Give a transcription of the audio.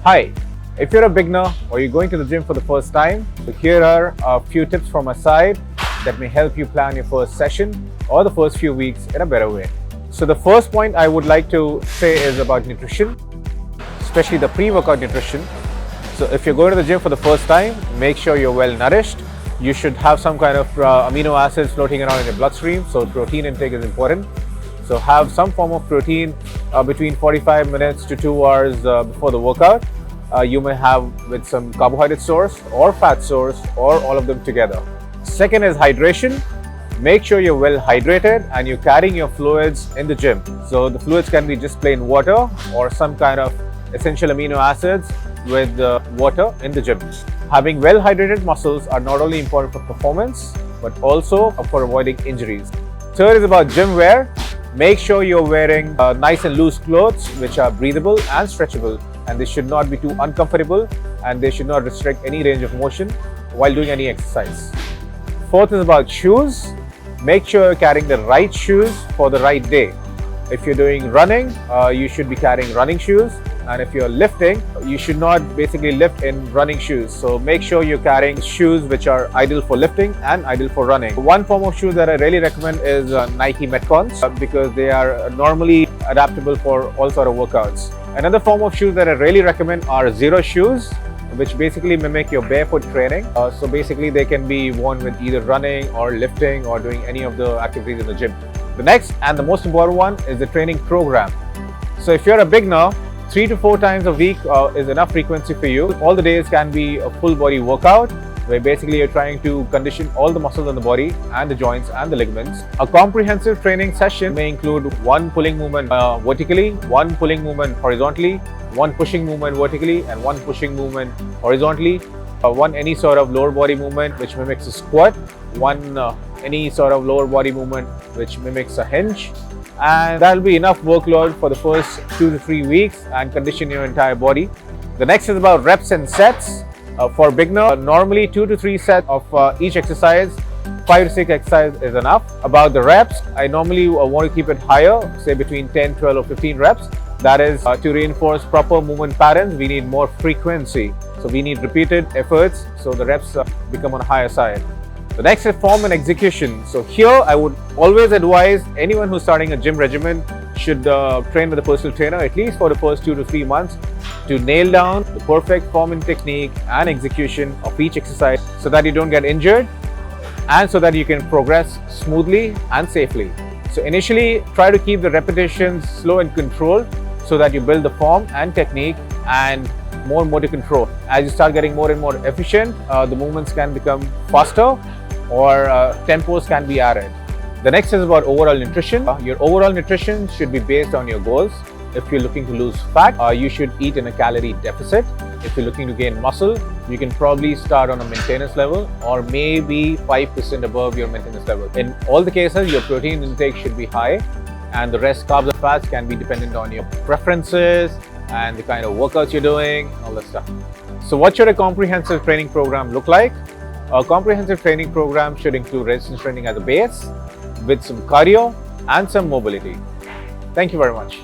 Hi, if you're a beginner or you're going to the gym for the first time, so here are a few tips from my side that may help you plan your first session or the first few weeks in a better way. So the first point I would like to say is about nutrition, especially the pre-workout nutrition. So if you're going to the gym for the first time, make sure you're well nourished. You should have some kind of amino acids floating around in your bloodstream, so protein intake is important. So have some form of protein between 45 minutes to 2 hours before the workout. You may have with some carbohydrate source or fat source or all of them together. Second is hydration. Make sure you're well hydrated and you're carrying your fluids in the gym. So the fluids can be just plain water or some kind of essential amino acids with water in the gym. Having well hydrated muscles are not only important for performance but also for avoiding injuries. Third is about gym wear. Make sure you're wearing nice and loose clothes which are breathable and stretchable, and they should not be too uncomfortable and they should not restrict any range of motion while doing any exercise. Fourth is about shoes. Make sure you're carrying the right shoes for the right day. If you're doing running, you should be carrying running shoes, and if you're lifting, you should not basically lift in running shoes. So make sure you're carrying shoes which are ideal for lifting and ideal for running. One form of shoes that I really recommend is Nike Metcons because they are normally adaptable for all sort of workouts. Another form of shoes that I really recommend are Zero shoes, which basically mimic your barefoot training. So basically they can be worn with either running or lifting or doing any of the activities in the gym. The next and the most important one is the training program. So if you're a beginner, 3 to 4 times a week is enough frequency for you. All the days can be a full body workout where basically you're trying to condition all the muscles in the body and the joints and the ligaments. A comprehensive training session may include one pulling movement vertically, one pulling movement horizontally, one pushing movement vertically and one pushing movement horizontally, one any sort of lower body movement which mimics a squat, one any sort of lower body movement which mimics a hinge, and that'll be enough workload for the first 2 to 3 weeks and condition your entire body. The next is about reps and sets. For beginner, normally 2 to 3 sets of each exercise. 5 to 6 exercises is enough. About the reps, I normally want to keep it higher, say between 10, 12 or 15 reps. That is to reinforce proper movement patterns, we need more frequency. So we need repeated efforts so the reps become on a higher side. The next is form and execution. So here I would always advise anyone who's starting a gym regimen should train with a personal trainer at least for the first 2 to 3 months to nail down the perfect form and technique and execution of each exercise so that you don't get injured and so that you can progress smoothly and safely. So initially try to keep the repetitions slow and controlled so that you build the form and technique and more motor control. As you start getting more and more efficient, the movements can become faster or tempos can be added. The next is about overall nutrition. Your overall nutrition should be based on your goals. If you're looking to lose fat, you should eat in a calorie deficit. If you're looking to gain muscle, you can probably start on a maintenance level or maybe 5% above your maintenance level. In all the cases, your protein intake should be high and the rest carbs and fats can be dependent on your preferences and the kind of workouts you're doing, all that stuff. So what should a comprehensive training program look like? A comprehensive training program should include resistance training as a base with some cardio and some mobility. Thank you very much.